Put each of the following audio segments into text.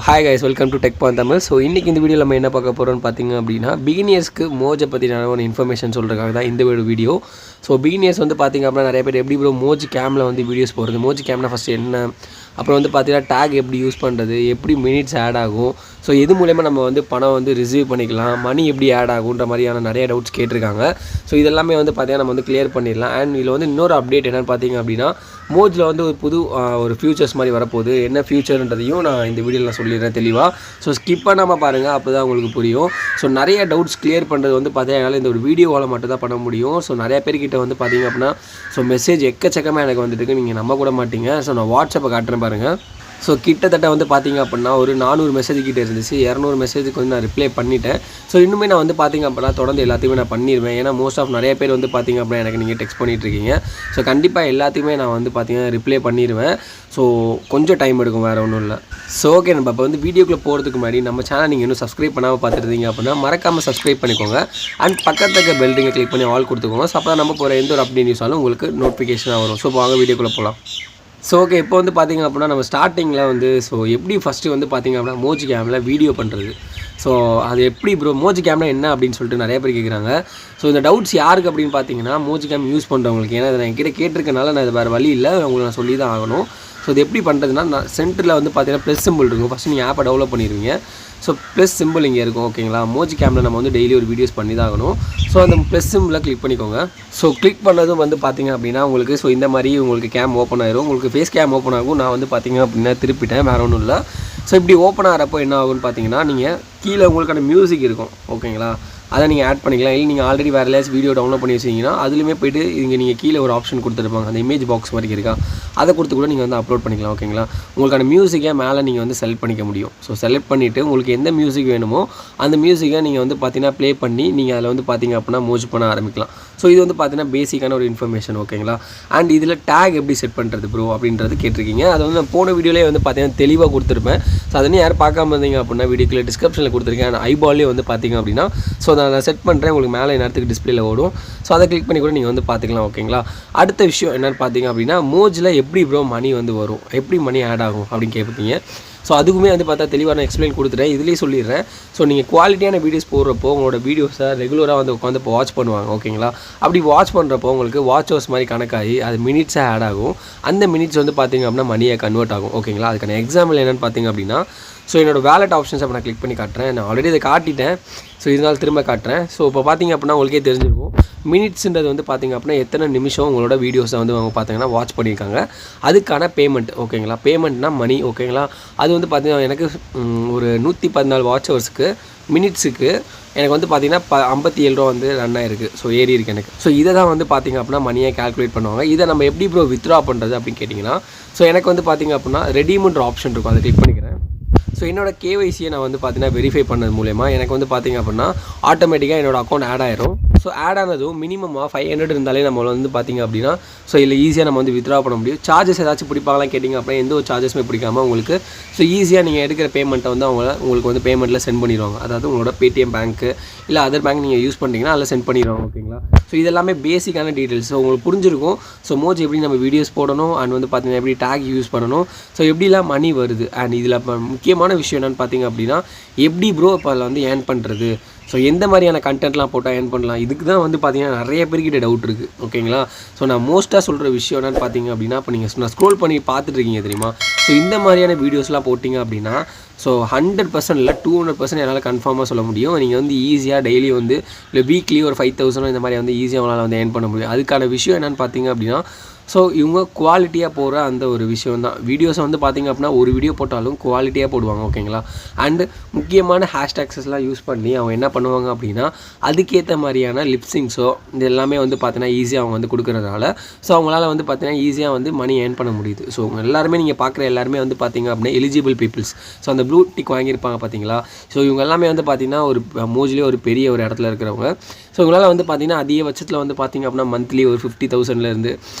Hi guys, welcome to Tech Point Tamil. So இன்னைக்கு இந்த வீடியோல நம்ம என்ன பார்க்க போறோம்னு பாத்தீங்க அப்படினா பிகினியர்ஸ்க்கு மோஜ் பத்தின ஒரு இன்ஃபர்மேஷன் சொல்றதுக்காக தான் இந்த வீடியோ. ஸோ பிகினியர்ஸ் வந்து பார்த்தீங்க அப்படின்னா நிறைய பேர் எப்படி ப்ரோ மோஜ் கேமில் வந்து வீடியோஸ் போடுறது, மோஜ் கேம்னா ஃபஸ்ட்டு என்ன, அப்புறம் வந்து பார்த்தீங்கன்னா டேக் எப்படி யூஸ் பண்ணுறது, எப்படி மினிட்ஸ் ஆட் ஆகும், ஸோ இது மூலயமா நம்ம வந்து பணம் வந்து ரிசீவ் பண்ணிக்கலாம், மணி எப்படி ஆட் ஆகுன்ற மாதிரியான நிறைய டவுட்ஸ் கேட்டிருக்காங்க. ஸோ இதெல்லாமே வந்து பார்த்தீங்கன்னா நம்ம வந்து கிளியர் பண்ணிடலாம். அண்ட் இதில் வந்து இன்னொரு அப்டேட் என்னென்னு பார்த்தீங்க அப்படின்னா மோஜில் வந்து ஒரு புது ஒரு ஃபியூச்சர்ஸ் மாதிரி வரப்போகுது. என்ன ஃபியூச்சர்ன்றதையும் நான் இந்த வீடியோவில் நான் சொல்லிடுறேன் தெளிவாக. ஸோ ஸ்கிப் பண்ணாமல் பாருங்கள், அப்போ தான் உங்களுக்கு புரியும். ஸோ நிறைய டவுட்ஸ் கிளியர் பண்ணுறது வந்து பார்த்தீங்கன்னா இந்த ஒரு வீடியோவால் மட்டும் தான் பண்ண முடியும். ஸோ நிறைய பேர்கிட்ட வந்து பார்த்தீங்க அப்படின்னா ஸோ மெசேஜ் எக்கச்சக்கமாக எனக்கு வந்துட்டு நீங்கள் நம்ப கூட மாட்டீங்க. ஸோ நான் வாட்ஸ்அப்பை காட்டுறேன் பாருங்கள். ஸோ கிட்டத்தட்ட வந்து பார்த்திங்க அப்படின்னா ஒரு 400 மெசேஜ் கிட்டே இருந்துச்சு. 200 மெசேஜுக்கு வந்து நான் ரிப்ளை பண்ணிட்டேன். ஸோ இன்னுமே நான் வந்து பார்த்திங்க அப்படின்னா தொடர்ந்து எல்லாத்தையுமே நான் பண்ணிடுவேன். ஏன்னா மோஸ்ட் ஆஃப் நிறைய பேர் வந்து பார்த்திங்க அப்படின்னா எனக்கு நீங்கள் டெக்ஸ்ட் பண்ணிகிட்ருக்கீங்க. ஸோ கண்டிப்பாக எல்லாத்தையுமே நான் வந்து பார்த்திங்கன்னா ரிப்ளை பண்ணிடுவேன். ஸோ கொஞ்சம் டைம் எடுக்கும், வேறு ஒன்றும் இல்லை. ஸோ ஓகே, நம்ம இப்போ வந்து வீடியோக்குள்ளே போகிறதுக்கு முன்னாடி நம்ம சேனல் நீங்கள் இன்னும் சப்ஸ்கிரைப் பண்ணாமல் பார்த்துருந்தீங்க அப்படின்னா மறக்காமல் சப்ஸ்கிரைப் பண்ணிக்கோங்க. அண்ட் பக்கத்துக்கு பெல் ரிங்கை கிளிக் பண்ணி ஆல் கொடுத்துக்கோங்க. ஸோ அப்போ தான் நம்ம போகிற எந்த ஒரு அப்டேட் நியூஸாலும் உங்களுக்கு நோட்டிஃபிகேஷனாக வரும். ஸோ வாங்க வீடியோக்குள்ளே போகலாம். ஸோ ஓகே, இப்போ வந்து பார்த்திங்க அப்படின்னா நம்ம ஸ்டார்டிங்கில் வந்து ஸோ எப்படி ஃபஸ்ட்டு வந்து பார்த்திங்க அப்படின்னா மோஜ் கேமில் வீடியோ பண்ணுறது, ஸோ அது எப்படி ப்ரோ மோஜ் கேம்னா என்ன அப்படின்னு சொல்லிட்டு நிறைய பேர் கேட்குறாங்க. ஸோ இந்த டவுட்ஸ் யாருக்கு அப்படின்னு பார்த்தீங்கன்னா மோஜ் கேம் யூஸ் பண்ணுறவங்களுக்கு. ஏன்னா இதை நான் என்கிட்ட கேட்டிருக்கனால நான் இது வேறு வழி இல்லை, உங்களுக்கு நான் சொல்லி தான் ஆகணும். ஸோ இது எப்படி பண்ணுறதுன்னா, நான் சென்டரில் வந்து பார்த்தீங்கன்னா ப்ளஸ் சிம்பிள் இருக்கும். ஃபஸ்ட்டு நீங்கள் ஆப்பை டெவலப் பண்ணிடுவீங்க. ஸோ ப்ளஸ் சிம்பிள் இங்கே இருக்கும், ஓகேங்களா. மோஜ் கேமில் நம்ம வந்து டெய்லி ஒரு வீடியோஸ் பண்ணி தான் ஆகணும். ஸோ அந்த ப்ளஸ் சிம்பிளை கிளிக் பண்ணிக்கோங்க. ஸோ கிளிக் பண்ணதும் வந்து பார்த்திங்க அப்படின்னா உங்களுக்கு ஸோ இந்த மாதிரி உங்களுக்கு கேம் ஓப்பன் ஆயிரும். உங்களுக்கு ஃபேஸ் கேம் ஓப்பன் ஆகும். நான் வந்து பார்த்திங்க அப்படின்னா திருப்பிட்டேன், வேறு ஒன்றும் இல்லை. ஸோ இப்படி ஓப்பன் ஆகிறப்போ என்ன ஆகும்னு பார்த்தீங்கன்னா நீங்கள் கீழே உங்களுக்கான மியூசிக் இருக்கும், ஓகேங்களா. அதை நீங்கள் ஆட் பண்ணிக்கலாம். இல்லை நீங்கள் ஆல்ரெடி வேறு ஏதாச்சும் வீடியோ டவுன்லோட் பண்ணி வச்சிங்கன்னா அதுலேயுமே போய்ட்டு இங்கே நீங்கள் கீழே ஒரு ஆப்ஷன் கொடுத்துருப்பாங்க, அந்த இமேஜ் பாக்ஸ் மாதிரி இருக்கா, அதை கொடுத்து கூட நீங்கள் வந்து அப்லோட் பண்ணிக்கலாம், ஓகேங்களா. உங்களுக்கான மியூசிக்கை மேலே நீங்கள் வந்து செலக்ட் பண்ணிக்க முடியும். ஸோ செலக்ட் பண்ணிவிட்டு உங்களுக்கு எந்த மியூசிக் வேணுமோ அந்த மியூசிக்கை நீங்கள் வந்து பார்த்தீங்கன்னா ப்ளே பண்ணி நீங்கள் அதில் வந்து பார்த்தீங்க அப்படின்னா மோஜ் பண்ண ஆரம்பிக்கலாம். ஸோ இது வந்து பார்த்தீங்கன்னா பேசிக்கான ஒரு இன்ஃபர்மேஷன், ஓகேங்களா. அண்ட் இதில் டேக் எப்படி செட் பண்ணுறது ப்ரோ அப்படின்றது கேட்டிருக்கீங்க. அது வந்து நான் போன வீடியோலேயே வந்து பார்த்தீங்கன்னா தெளிவாக கொடுத்துருப்பேன். ஸோ அதனே யாரும் பார்க்காம இருந்தீங்க அப்படின்னா வீடியோக்குள்ளே டிஸ்கிரிப்ஷனில் கொடுத்துருக்கேன். அண்ட் ஐபால்லே வந்து பார்த்தீங்க அப்படின்னா ஸோ நான் செட் பண்ணுறேன், உங்களுக்கு மேலே நேரத்துக்கு டிஸ்பிளேல ஓடும். ஸோ அதை கிளிக் பண்ணி கூட நீங்கள் வந்து பார்த்துக்கலாம், ஓகேங்களா. அடுத்த விஷயம் என்னென்னு பார்த்தீங்க அப்படின்னா மோஜில் எப்படி ப்ரோ மணி வந்து வரும், எப்படி மணி ஆட் ஆகும் அப்படின்னு கேட்பீங்க. ஸோ அதுக்குமே வந்து பார்த்தா தெளிவாக நான் எக்ஸ்பிளைன் கொடுத்துட்டேன், இதுலேயே சொல்லிடுறேன். ஸோ நீங்கள் குவாலிட்டியான வீடியோஸ் போடுறப்போ உங்களோட வீடியோஸை ரெகுலராக வந்து உட்காந்து இப்போ வாட்ச் பண்ணுவாங்க, ஓகேங்களா. அப்படி வாட்ச் பண்ணுறப்போ உங்களுக்கு வாட்ச் ஹவர்ஸ் மாதிரி கணக்காகி அது மினிட்ஸாக ஆட் ஆகும். அந்த மினிட்ஸ் வந்து பார்த்திங்க அப்படின்னா மணியை கன்வெர்ட் ஆகும், ஓகேங்களா. அதுக்கான எக்ஸாம்பிள் என்னென்னு பார்த்தீங்க அப்படின்னா ஸோ என்னோடய வேலட் ஆப்ஷன்ஸ் அப்போ நான் கிளிக் பண்ணி காட்டுறேன். நான் ஆல்ரெடி இதை காட்டிட்டேன், ஸோ இதனால் திரும்ப காட்டுறேன். ஸோ இப்போ பார்த்திங்க அப்படின்னா உங்களுக்கே தெரிஞ்சிருக்கும் மினிட்ஸுன்றது வந்து பார்த்திங்க அப்படின்னா எத்தனை நிமிஷம் உங்களோட வீடியோஸை வந்து அவங்க பார்த்தீங்கன்னா வாட்ச் பண்ணியிருக்காங்க, அதுக்கான பேமெண்ட், ஓகேங்களா. பேமெண்ட்னா மணி, ஓகேங்களா. அது வந்து பார்த்திங்கன்னா எனக்கு ஒரு 114 வாட்ச் ஹவர்ஸுக்கு மினிட்ஸுக்கு எனக்கு வந்து பார்த்திங்கன்னா 57 ரூபா வந்து ரன் ஆயிருக்கு. ஸோ ஏறி இருக்குது எனக்கு. ஸோ இதை தான் வந்து பார்த்திங்க அப்படின்னா மணியை கால்குலேட் பண்ணுவாங்க. இதை நம்ம எப்படி ப்ரோ வித்ட்ரா பண்ணுறது அப்படின்னு கேட்டிங்கன்னா ஸோ எனக்கு வந்து பார்த்திங்க அப்படின்னா ரெடீம்ன்ற ஆப்ஷன் இருக்கும், அதை கிளிக் பண்ணிக்கிறேன். ஸோ என்னோடய கேஒய்சியை நான் வந்து பார்த்தீங்கன்னா வெரிஃபை பண்ணது மூலமா எனக்கு வந்து பார்த்திங்க அப்படின்னா ஆட்டோமேட்டிக்காக என்னோடய அக்கௌண்ட் ஆட் ஆயிரும். ஸோ ஆட் ஆனதும் மினிமமாக 500 இருந்தாலே நம்ம வந்து பார்த்திங்க அப்படின்னா ஸோ இதில் ஈஸியாக நம்ம வந்து வித்ட்ரா பண்ண முடியும். சார்ஜஸ் ஏதாச்சும் பிடிப்பாங்களாம் கேட்டிங்க அப்படின்னா எந்த ஒரு சார்ஜஸுமே பிடிக்காமல் உங்களுக்கு ஸோ ஈஸியாக நீங்கள் எடுக்கிற பேமெண்ட்டை வந்து உங்களுக்கு வந்து பேமெண்ட்டில் சென்ட் பண்ணிடுவாங்க. அதாவது உங்களோட பேடிஎம் பேங்க்கு இல்லை அதர் பேங்க் நீங்கள் யூஸ் பண்ணிங்கன்னா அதில் சென்ட் பண்ணிடுவாங்க, ஓகேங்களா. ஸோ இதெல்லாமே பேசிக்கான டீட்டெயில்ஸ். ஸோ உங்களுக்கு புரிஞ்சிருக்கும். ஸோ மோஜ் எப்படி நம்ம வீடியோஸ் போடணும் அண்ட் வந்து பார்த்திங்கன்னா எப்படி டேக் யூஸ் பண்ணணும், ஸோ எப்படிலாம் மணி வருது. அண்ட் இதில் முக்கியமான விஷயம் என்னென்னு பார்த்திங்க அப்படின்னா எப்படி ப்ரோ இப்போ அதில் வந்து ஏர்ன் பண்ணுறது, ஸோ எந்த மாதிரியான கண்டென்ட்லாம் போட்டால் ஏர்ன் பண்ணலாம், இதுக்கு தான் வந்து பார்த்திங்கன்னா நிறைய பேர்கிட்ட டவுட் இருக்குது, ஓகேங்களா. ஸோ நான் மோஸ்ட்டாக சொல்கிற விஷயம் என்னென்னு பார்த்திங்க அப்படின்னா இப்போ நீங்கள் நான் ஸ்க்ரோல் பண்ணி பார்த்துட்ருக்கீங்க தெரியுமா. ஸோ இந்த மாதிரியான வீடியோஸ்லாம் போட்டிங்க அப்படின்னா ஸோ 100% இல்லை 200% என்னால் கன்ஃபார்மாக சொல்ல முடியும். நீங்கள் வந்து ஈஸியாக டெய்லி வந்து இல்லை வீக்லி ஒரு 5000 இந்த மாதிரி வந்து ஈஸியாக உங்களால் வந்து ஏர்ன் பண்ண முடியும். அதுக்கான விஷயம் என்னென்னு பார்த்திங்க அப்படின்னா ஸோ இவங்க குவாலிட்டியாக போகிற அந்த ஒரு விஷயம் தான். வீடியோஸை வந்து பார்த்திங்க அப்படின்னா ஒரு வீடியோ போட்டாலும் குவாலிட்டியாக போடுவாங்க, ஓகேங்களா. அண்டு முக்கியமான ஹேஷ்டேக்ஸஸ்லாம் யூஸ் பண்ணி அவங்க என்ன பண்ணுவாங்க அப்படின்னா அதுக்கேற்ற மாதிரியான லிப்ஸிங்ஸோ இது எல்லாமே வந்து பார்த்தீங்கன்னா ஈஸியாக அவங்க வந்து கொடுக்குறதுனால ஸோ அவங்களால வந்து பார்த்தீங்கன்னா ஈஸியாக வந்து மணி ஏர்ன் பண்ண முடியுது. ஸோ எல்லாருமே நீங்கள் பார்க்குற எல்லாருமே வந்து பார்த்திங்க அப்படின்னா எலிஜிபிள் பீப்புள்ஸ். ஸோ அந்த ப்ளூ டிக் வாங்கியிருப்பாங்க பார்த்தீங்களா. ஸோ இவங்க எல்லாமே வந்து பார்த்திங்கன்னா ஒரு மோஜ்லேயே ஒரு பெரிய ஒரு இடத்துல இருக்கிறவங்க. ஸோ உங்களால் வந்து பார்த்தீங்கன்னா அதிகபட்சத்தில் வந்து பார்த்தீங்க அப்படின்னா மந்த்லி ஒரு 50,000லேருந்து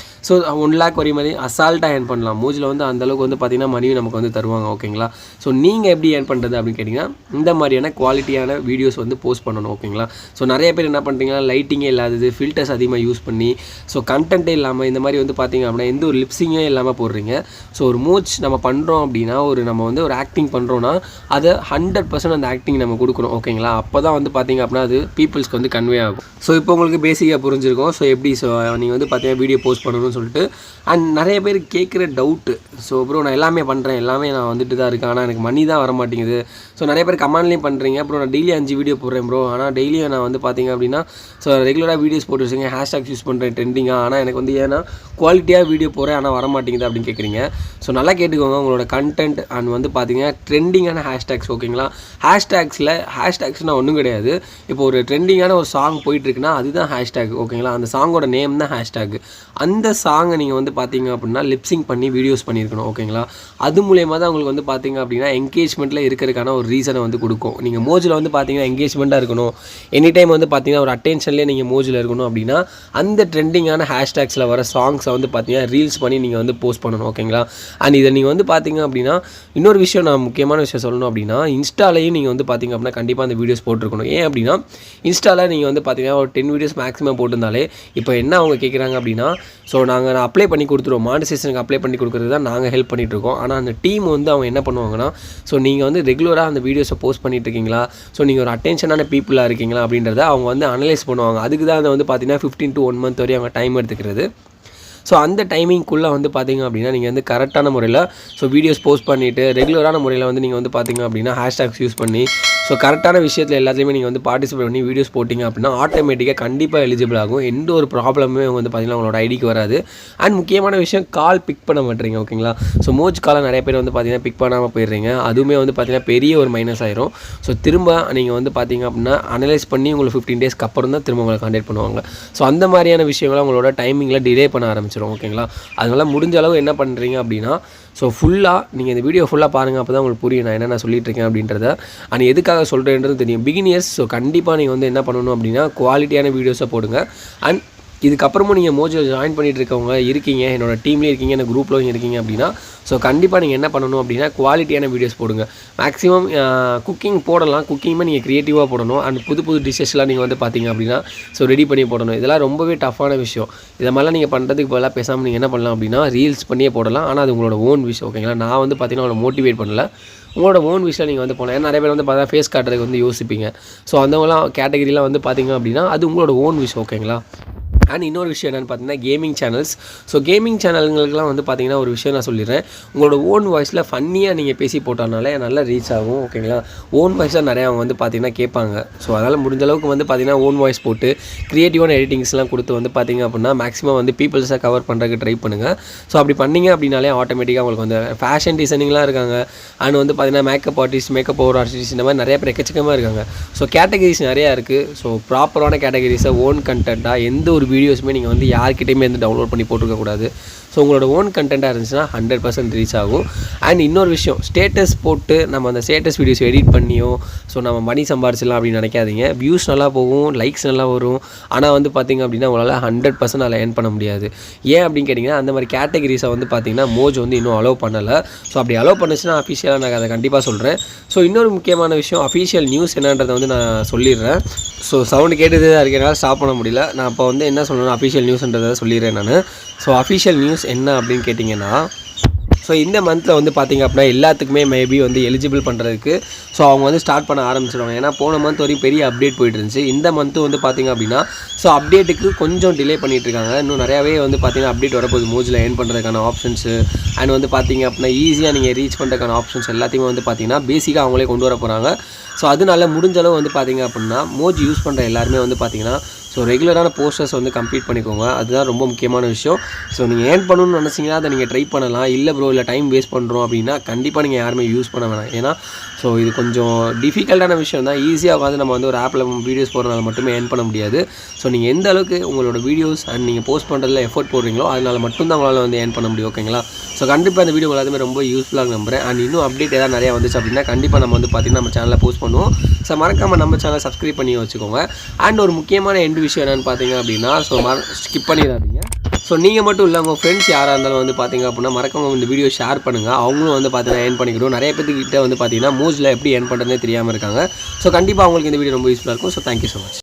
ஸோ 1 lakh வரை மாதிரி அசால்ட்டாக ஏர்ன் பண்ணலாம். மோஜில் வந்து அந்தளவுக்கு வந்து பார்த்தீங்கன்னா மணியும் நமக்கு வந்து தருவாங்க. ஓகேங்களா? ஸோ நீங்கள் எப்படி ஏர்ன் பண்ணுறது அப்படின்னு கேட்டிங்கன்னா இந்த மாதிரியான குவாலிட்டியான வீடியோஸ் வந்து போஸ்ட் பண்ணணும். ஓகேங்களா? ஸோ நிறைய பேர் என்ன பண்ணுறீங்கன்னா லைட்டிங்கே இல்லாதது, ஃபில்டர்ஸ் அதிகமாக யூஸ் பண்ணி, ஸோ கண்டென்ட்டே இல்லாமல் இந்த மாதிரி வந்து பார்த்தீங்க அப்படின்னா எந்த ஒரு லிப்ஸிங்கே இல்லாமல் போடுறீங்க. ஸோ ஒரு மோஜ் நம்ம பண்ணுறோம் அப்படின்னா நம்ம வந்து ஒரு ஆக்டிங் பண்ணுறோன்னா அதை 100% அந்த ஆக்டிங் நம்ம கொடுக்கணும். ஓகேங்களா? அப்போ தான் வந்து பார்த்தீங்க அப்படின்னா அது பீப்புள்ஸ்க்கு வந்து கன்வே ஆகும். ஸோ இப்போ உங்களுக்கு பேசிக்காக புரிஞ்சிருக்கும். ஸோ எப்படி நீங்கள் வந்து பார்த்தீங்கன்னா வீடியோ போஸ்ட் பண்ணணும்னு சொல்லிட்டு. அண்ட் நிறைய பேர் கேட்குற டவுட்டு, ஸோ ப்ரோ நான் எல்லாமே பண்ணுறேன், எல்லாமே நான் வந்துட்டு தான் இருக்கேன், ஆனால் எனக்கு மணி தான் வர மாட்டேங்குது. ஸோ நிறைய பேர் கமெண்ட்லேயும் பண்ணுறீங்க, அப்புறம் நான் டெய்லி 5 வீடியோ போடுறேன் ப்ரோ, ஆனால் டெய்லியும் நான் வந்து பார்த்தீங்க அப்படின்னா ஸோ ரெகுலராக வீடியோஸ் போட்டு வச்சுங்க, ஹேஷ்டாக்ஸ் யூஸ் பண்ணுறேன் ட்ரெண்டிங்காக, ஆனால் எனக்கு வந்து ஏன்னா குவாலிட்டியாக வீடியோ போடுறேன் ஆனால் வர மாட்டேங்குது அப்படின்னு கேட்குறீங்க. ஸோ நல்லா கேட்டுக்கோங்க, உங்களோட கண்டென்ட் அண்ட் வந்து பார்த்தீங்கன்னா ட்ரெண்டிங்கான ஹேஷ்டாக்ஸ். ஓகேங்களா? ஹேஷ்டாக்ஸ்னால் ஒன்றும் கிடையாது. இப்போ ஒரு ட்ரெண்டிங்கான ஒரு சாங் போயிட்டுருக்குன்னா அதுதான் ஹேஷ்டாக். ஓகேங்களா? அந்த சாங்கோட நேம் தான் ஹேஷ்டாக். அந்த சாங்கை நீங்கள் வந்து பார்த்தீங்க அப்படின்னா லிப்சிங் பண்ணி வீடியோஸ் பண்ணியிருக்கணும். ஓகேங்களா? அது மூலயமா தான் உங்களுக்கு வந்து பார்த்தீங்க அப்படின்னா என்கேஜ்மெண்ட்டில் இருக்கிறதுக்கான ஒரு ரீசனை வந்து கொடுக்கும். நீங்கள் மோஜில் வந்து பார்த்தீங்கன்னா என்கேஜ்மெண்ட்டாக இருக்கணும், எனி டைம் வந்து பார்த்தீங்கன்னா ஒரு அட்டென்ஷன்லேயே நீங்கள் மோஜில் இருக்கணும் அப்படின்னா அந்த ட்ரெண்டிங்கான ஹேஷ்டாக்ஸில் வர சாங்ஸை வந்து பார்த்தீங்கன்னா ரீல்ஸ் பண்ணி நீங்கள் வந்து போஸ்ட் பண்ணணும். ஓகேங்களா? அண்ட் இதை நீங்கள் வந்து பார்த்தீங்க அப்படின்னா இன்னொரு விஷயம், நான் முக்கியமான விஷயம் சொல்லணும் அப்படின்னா இன்ஸ்டாலையும் நீங்கள் வந்து பார்த்தீங்க அப்படின்னா கண்டிப்பாக அந்த வீடியோஸ் போட்டிருக்கணும். ஏன் அப்படின்னா இன்ஸ்டாவில் நீங்கள் வந்து பார்த்தீங்கன்னா ஒரு 10 வீடியோஸ் மேக்ஸிமம் போட்டிருந்தாலே இப்போ என்ன அவங்க கேட்குறாங்க அப்படின்னா ஸோ நாங்கள் அப்ளை பண்ணி கொடுத்துருவோம், மானிட்டைசேஷனுக்கு அப்ளை பண்ணி கொடுக்குறது தான் நாங்கள் ஹெல்ப் பண்ணிகிட்ருக்கோம். ஆனால் அந்த டீம் வந்து அவங்க என்ன பண்ணுவாங்கன்னா ஸோ நீங்கள் வந்து ரெகுலராக அந்த வீடியோஸை போஸ்ட் பண்ணிட்டு இருக்கீங்களா, ஸோ நீங்கள் ஒரு அட்டென்ஷனான பீப்புளாக இருக்கீங்களா அப்படின்றத அவங்க வந்து அனலைஸ் பண்ணுவாங்க. அதுக்கு தான் அதை வந்து பார்த்தீங்கன்னா 15 to 1 month வரையும் அவங்க டைம் எடுத்துக்கிறது. ஸோ அந்த டைமிங்குள்ளே வந்து பார்த்திங்க அப்படின்னா நீங்கள் வந்து கரெக்டான முறையில் ஸோ வீடியோஸ் போஸ்ட் பண்ணிவிட்டு ரெகுலரான முறையில் வந்து நீங்கள் வந்து பார்த்திங்க அப்படின்னா ஹேஷ்டாக்ஸ் யூஸ் பண்ணி ஸோ கரெக்டான விஷயத்தில் எல்லாத்துலேயுமே நீங்கள் வந்து பார்ட்டிசிபேட் பண்ணி வீடியோஸ் போட்டிங்க அப்படின்னா ஆட்டோமேட்டிக்காக கண்டிப்பாக எலிஜிபிள் ஆகும். எந்த ஒரு ப்ராப்ளமே வந்து பார்த்திங்கன்னா உங்களோட ஐடிக்கு வராது. அண்ட் முக்கியமான விஷயம், கால் பிக் பண்ண மாட்டேறீங்க. ஓகேங்களா? ஸோ மோஜ் காலை நிறைய பேர் வந்து பார்த்திங்கன்னா பிக் பண்ணாமல் போயிடுறீங்க. அதுவுமே வந்து பார்த்திங்கன்னா பெரிய ஒரு மைனஸ் ஆயிரும். ஸோ திரும்ப நீங்கள் வந்து பார்த்திங்க அப்படின்னா அனலைஸ் பண்ணி உங்களுக்கு 15 daysக்கு அப்புறம் தான் திரும்ப உங்களை கான்டாக்ட் பண்ணுவாங்க. ஸோ அந்த மாதிரியான விஷயங்களை உங்களோட டைமிங்கில் டிலே பண்ண ஆரம்பிச்சிடும். ஓகேங்களா? அதனால் முடிஞ்ச அளவு என்ன பண்ணுறீங்க அப்படின்னா ஸோ ஃபுல்லாக நீங்கள் இந்த வீடியோ ஃபுல்லாக பாருங்கள், அப்போ தான் உங்களுக்கு புரியும் நான் என்னென்ன சொல்லிட்டு இருக்கேன் அப்படின்றத. அண்ட் எதுக்காக சொல்கிறேன்றது தெரியும். பிகினியர்ஸ் ஸோ கண்டிப்பாக நீங்கள் வந்து என்ன பண்ணணும் அப்படின்னா குவாலிட்டியான வீடியோஸை போடுங்க. அண்ட் இதுக்கப்புறமும் நீங்கள் மோஜில் ஜாயின் பண்ணிகிட்டு இருக்கவங்க இருக்கீங்க, என்னோடய டீம்லேயும் இருக்கீங்க, எனக்கு குரூப்லையும் இருக்கீங்க அப்படின்னா ஸோ கண்டிப்பாக நீங்கள் என்ன பண்ணணும் அப்படின்னா குவாலிட்டியான வீடியோஸ் போடுங்க. மேக்ஸிமம் குக்கிங் போடலாம், குக்கிங்குமே நீங்கள் க்ரியேட்டிவாக போடணும். அண்ட் புது புது டிஷ்ஷஸ்லாம் நீங்கள் வந்து பார்த்தீங்க அப்படின்னா ஸோ ரெடி பண்ணி போடணும். இதெல்லாம் ரொம்பவே டஃப்பான விஷயம். இதை மாதிரிலாம் நீங்கள் பண்ணுறதுக்கு பதிலாக பேசாமல் நீங்கள் என்ன பண்ணலாம் அப்படின்னா ரீல்ஸ் பண்ணியே போடலாம். ஆனால் அது உங்களோட ஓன் விஷயம். ஓகேங்களா? நான் வந்து பார்த்தீங்கன்னா உங்களை மோட்டிவேட் பண்ணல, உங்களோட ஓன் விஷயம் நீங்கள் வந்து போகலாம். ஏன்னா நிறைய பேர் வந்து பார்த்தா ஃபேஸ் காட்டுறதுக்கு வந்து யோசிப்பீங்க. ஸோ அந்தவங்களாம் கேட்டகரிலாம் வந்து பார்த்தீங்க அப்படின்னா அது உங்களோட ஓன் விஷயம். ஓகேங்களா? அண்ட் இன்னொரு விஷயம் என்னென்னு பார்த்தீங்கன்னா கேமிங் சேனல்ஸ். ஸோ கேமிங் சேனல்களுக்குலாம் வந்து பார்த்தீங்கன்னா ஒரு விஷயம் நான் சொல்லிடுறேன், உங்களோட ஓன் வாய்ஸில் ஃபன்னியாக நீங்கள் பேசி போட்டோம்னாலே நல்லா ரீச் ஆகும். ஓகேங்களா? ஓன் வாய்ஸாக நிறையா அவங்க வந்து பார்த்தீங்கன்னா கேட்பாங்க. ஸோ அதனால் முடிஞ்ச அளவுக்கு வந்து பார்த்தீங்கன்னா ஓன் வாய்ஸ் போட்டு க்ரியேட்டிவான எடிட்டிங்ஸ்லாம் கொடுத்து வந்து பார்த்தீங்க அப்படின்னா மேக்ஸிமம் வந்து பீப்புள்ஸை கவர் பண்ணுறதுக்கு ட்ரை பண்ணுங்கள். ஸோ அப்படி பண்ணிங்க அப்படின்னாலே ஆட்டோமேட்டிக்காக உங்களுக்கு வந்து ஃபேஷன் டிசைனிங்லாம் இருக்காங்க. அண்ட் வந்து பார்த்தீங்கன்னா makeup artist, makeup over artist, இந்த மாதிரி நிறைய பேர் எக்கச்சக்கமாக இருக்காங்க. ஸோ கேட்டகரிஸ் நிறையா இருக்குது. ஸோ ப்ராப்பரான கேட்டகரிஸை ஓன் கண்டென்ட்டாக எந்த ஒரு வீடியோஸுமே நீங்கள் வந்து யார்கிட்டையுமே வந்து டவுன்லோட் பண்ணி போட்டுருக்கக்கூடாது. ஸோ உங்களோட ஓன் கண்டென்ட்டாக இருந்துச்சுன்னா 100% ரீச் ஆகும். அண்ட் இன்னொரு விஷயம், ஸ்டேட்டஸ் போட்டு நம்ம அந்த ஸ்டேட்டஸ் வீடியோஸ் எடிட் பண்ணியோ ஸோ நம்ம மணி சம்பாரிச்சிடலாம் அப்படின்னு நினைக்காதீங்க. வியூஸ் நல்லா போகும், லைக்ஸ் நல்லா வரும். ஆனால் வந்து பார்த்திங்க அப்படின்னா உங்களால் 100% அதில் ஏர்ன் பண்ண முடியாது. ஏன் அப்படின்னு கேட்டிங்கன்னா அந்த மாதிரி கேட்டகரிஸை வந்து பார்த்திங்கன்னா மோஜ் வந்து இன்னும் அலோவ் பண்ணலை. ஸோ அப்படி அலோவ் பண்ணுச்சுன்னா அஃபிஷியலாக நான் அதை கண்டிப்பாக சொல்கிறேன். ஸோ இன்னொரு முக்கியமான விஷயம், அஃபிஷியல் நியூஸ் என்னன்றதை வந்து நான் சொல்லிடுறேன். ஸோ சவுண்டு கேட்டுட்டு தான் இருக்கனால ஸ்டாப் பண்ண முடியல. நான் இப்போ வந்து என்ன சொல்லணும், அஃபிஷியல் நியூஸ்ன்றதை சொல்லிடுறேன் நான். ஸோ அஃபிஷியல் நியூஸ் என்ன அப்படின்னு கேட்டிங்கன்னா ஸோ இந்த மந்தில் வந்து பார்த்திங்க அப்படின்னா எல்லாத்துக்குமே மேபி வந்து எலிஜிபிள் பண்ணுறதுக்கு ஸோ அவங்க வந்து ஸ்டார்ட் பண்ண ஆரம்பிச்சிடுவாங்க. ஏன்னா போன மந்த் வரையும் பெரிய அப்டேட் போயிட்டு இருந்துச்சு. இந்த மந்த்து வந்து பார்த்திங்க அப்படின்னா ஸோ அப்டேட்டுக்கு கொஞ்சம் டிலே பண்ணிகிட்ருக்காங்க. இன்னும் நிறையாவே வந்து பார்த்திங்கன்னா அப்டேட் வரப்போகுது. மோஜில் ஏர்ன் பண்ணுறதுக்கான ஆப்ஷன்ஸு அண்ட் வந்து பார்த்திங்க அப்படின்னா ஈஸியாக நீங்கள் ரீச் பண்ணுறதுக்கான ஆப்ஷன்ஸ் எல்லாத்தையுமே வந்து பார்த்திங்கன்னா பேசிக்காக அவங்களே கொண்டு வர போகிறாங்க. ஸோ அதனால முடிஞ்ச அளவு வந்து பார்த்திங்க அப்படின்னா மோஜ் யூஸ் பண்ணுற எல்லாருமே வந்து பார்த்திங்கன்னா ஸோ ஸோ ரெகுலரான போஸ்டர்ஸ் வந்து கம்ப்ளீட் பண்ணிக்கோங்க, அதுதான் ரொம்ப முக்கியமான விஷயம். ஸோ நீங்கள் ஏர்ன் பண்ணணும்னு நினச்சிங்கன்னா அதை நீங்கள் ட்ரை பண்ணலாம். இல்லை ப்ரோ இல்லை டைம் வேஸ்ட் பண்ணுறோம் அப்படின்னா கண்டிப்பாக நீங்கள் யாருமே யூஸ் பண்ண வேணாம். ஏன்னா ஸோ இது கொஞ்சம் டிஃபிகல்ட்டான விஷயம் தான். ஈஸியாக உட்காந்து நம்ம வந்து ஒரு ஆப்பில் வீடியோஸ் போடுறதுனால மட்டுமே ஏர்ன் பண்ண முடியாது. ஸோ நீங்கள் எந்த அளவுக்கு உங்களோட வீடியோஸ் அண்ட் நீங்கள் போஸ்ட் பண்ணுறதுல எஃபோர்ட் போடுறீங்களோ அதனால் மட்டும்தான் உங்களால் வந்து ஏர்ன் பண்ண முடியும். ஓகேங்களா? ஸோ கண்டிப்பாக இந்த வீடியோ எல்லாத்துமே ரொம்ப யூஸ்ஃபுல்லாக நம்புறேன். அண்ட் இன்னும் அப்டேட் ஏதாவது நிறையா வந்துச்சு அப்படின்னா கண்டிப்பாக நம்ம வந்து பார்த்திங்கன்னா நம்ம சேனலில் போஸ்ட் பண்ணுவோம். ஸோ மறக்காமல் நம்ம சேனலை சப்ஸ்கிரைப் பண்ணி வச்சுக்கோங்க. அண்ட் ஒரு முக்கியமான எண்ட் விஷயம் என்னென்னு பார்த்தீங்க அப்படின்னா ஸோ ஸ்கிப் பண்ணிடாதீங்க. ஸோ நீங்கள் மட்டும் இல்லை உங்கள் ஃப்ரெண்ட்ஸ் யாராக இருந்தாலும் வந்து பார்த்திங்க அப்படின்னா மறக்காம இந்த வீடியோ ஷேர் பண்ணுங்கள். அவங்களும் வந்து பார்த்தீங்கன்னா ஏர்ன் பண்ணிக்கிடும். நிறைய பேர்த்துக்கிட்ட வந்து பார்த்தீங்கன்னா மோஜில் எப்படி ஏர்ன் பண்ணுறதுனே தெரியாமல் இருக்காங்க. ஸோ கண்டிப்பாக அவங்களுக்கு இந்த வீடியோ ரொம்ப யூஸ்ஃபுல்லாக இருக்கும். So thank you so much.